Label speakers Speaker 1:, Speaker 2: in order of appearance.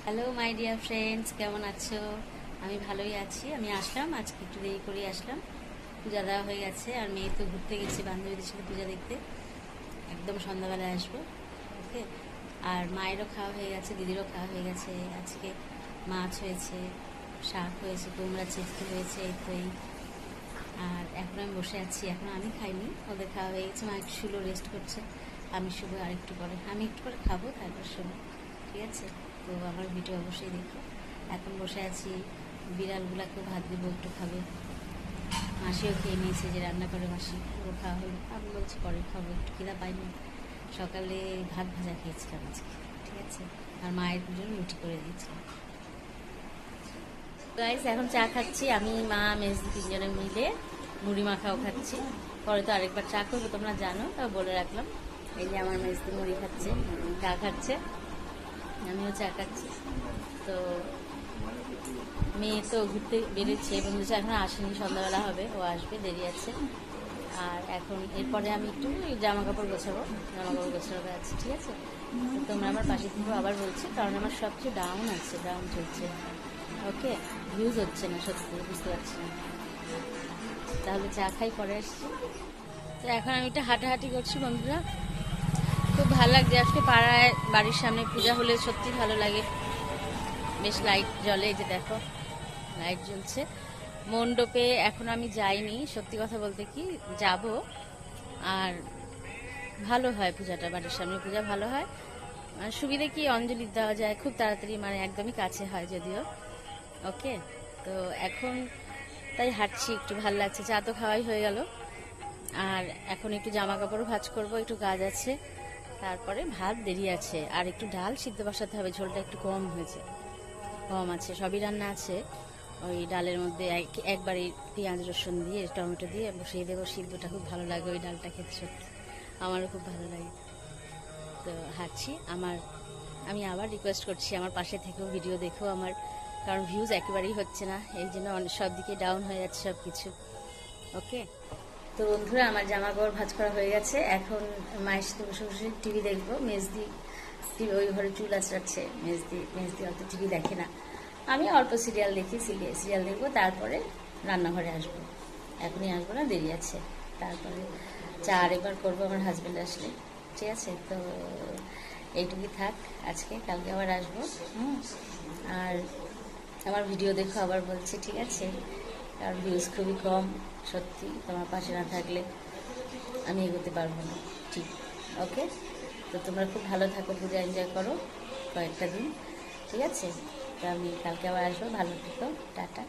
Speaker 1: Hello my dear friends, কেমন আছো? আমি ভালোই আছি। আমি আসলাম আজকে একটু দেরি করে আসলাম। পূজা দেওয়া হয়ে গেছে, আর মেয়ে তো ঘুরতে গেছে বান্ধবীদের সাথে পূজা দেখতে। একদম সন্ধ্যাবেলায় আসবো। ওকে। আর মায়েরও খাওয়া হয়ে গেছে, দিদিরও খাওয়া হয়ে গেছে। আজকে মাছ হয়েছে, শাক হয়েছে, কুমড়া চিপতে হয়েছে, এই তো এই। আর এখন আমি বসে আছি, এখন আমি খাইনি, ওদের খাওয়া হয়ে গেছে। মা একটু শুলো, রেস্ট করছে। আমি শুবো আর একটু পরে, আমি একটু পরে খাবো, তারপর শুবো। ঠিক আছে? তো আমার ভিডিও অবশ্যই দেখো। এখন বসে আছি, বিড়ালগুলাকেও ভাত দেবো, একটু খাবে। মাসিও খেয়ে নিয়েছে, যে রান্না করে মাসি, পুরো খাওয়া হলো। আমি বলছি পরে খাবো, একটু খিদা পাইনি। সকালে ভাত ভাজা খেয়েছিলাম আজকে। ঠিক আছে? আর মায়ের জন্য রুটি করে দিয়েছিলাম। গাইস, এখন চা খাচ্ছি আমি, মা, মেজদি তিনজনে মিলে। মুড়ি মাখাও খাচ্ছি। পরে তো আরেকবার চা করবো, তোমরা জানো, তাও বলে রাখলাম। এই যে আমার মেজদি মুড়ি খাচ্ছে, চা খাচ্ছে, আমিও চা খাচ্ছি। তো মেয়ে তো ঘুরতে বেরোচ্ছে, বন্ধুরা এখন আসেনি, সন্ধ্যাবেলা হবে, ও আসবে, দেরি আছে। আর এখন এরপরে আমি একটু জামা কাপড় গোছাবো, আছে। ঠিক আছে? তো তোমরা আমার পাশে থেকে আবার বলছি, কারণ আমার সবচেয়ে ডাউন আছে, ডাউন চলছে। ওকে। ভিউজ হচ্ছে না, সত্যি বুঝতে পারছি না। তাহলে চা খাই, পরে আসছি। তো এখন আমি একটু হাঁটাহাঁটি করছি বন্ধুরা। খুব ভালো লাগছে আজকে পাড়ায়, বাড়ির সামনে পূজা হলে সত্যি ভালো লাগে। বেশ লাইট জ্বলে, এই যে দেখো লাইট জ্বলছে। মণ্ডপে এখন আমি যাইনি, সত্যি কথা বলতে কি, যাব। আর ভালো হয় পূজাটা, বাড়ির সামনে পূজা ভালো হয়। মানে সুবিধে কি, অঞ্জলি দেওয়া যায় খুব তাড়াতাড়ি, মানে একদমই কাছে হয় যদিও। ওকে। তো এখন তাই হাঁটছি, একটু ভালো লাগছে। চা তো খাওয়াই হয়ে গেল। আর এখন একটু জামা কাপড়ও ভাঁজ করবো, একটু কাজ আছে। তারপরে ভাত দেরি আছে, আর একটু ডাল সিদ্ধ বসাতে হবে, ঝোলটা একটু কম আছে, সবই রান্না আছে। ওই ডালের মধ্যে একবারে পেঁয়াজ রসুন দিয়ে, টমেটো দিয়ে বসিয়ে দেবো সিদ্ধটা। খুব ভালো লাগে ওই ডালটা খেতে, সত্যি আমারও খুব ভালো লাগে। তো হাঁটছি আমি আবার রিকোয়েস্ট করছি, আমার পাশে থেকেও ভিডিও দেখো আমার, কারণ ভিউজ একেবারেই হচ্ছে না, এই জন্য সব দিকে ডাউন হয়ে যাচ্ছে সব কিছু। ওকে। তো বন্ধুরা, আমার জামা কাপড় ভাঁজ করা হয়ে গেছে। এখন মায়ের সাথে বসে বসে টিভি দেখবো। মেজদি টিভি, ওই ঘরে চুল আঁচড়াচ্ছে। মেজদি অত টিভি দেখে না। আমি অল্প সিরিয়াল দেখি, সিরিয়াল দেখবো, তারপরে রান্নাঘরে আসবো। এখনই আসবো না, দেরি আছে। তারপরে চা আরেকবার করবো আমার হাজব্যান্ড আসলে। ঠিক আছে? তো এইটুকুই থাক আজকে, কালকে আবার আসবো। আর আমার ভিডিও দেখো, আবার বলছি, ঠিক আছে? কারণ ভিউজ খুবই কম, সত্যি তোমার পাশে না থাকলে আমি এগোতে পারবো না। ঠিক। ওকে। তো তোমরা খুব ভালো থাকো, পূজা এনজয় করো কয়েকটা দিন। ঠিক আছে? তো আমি কালকে আবার আসবো, ভালো থেকো, টাটা।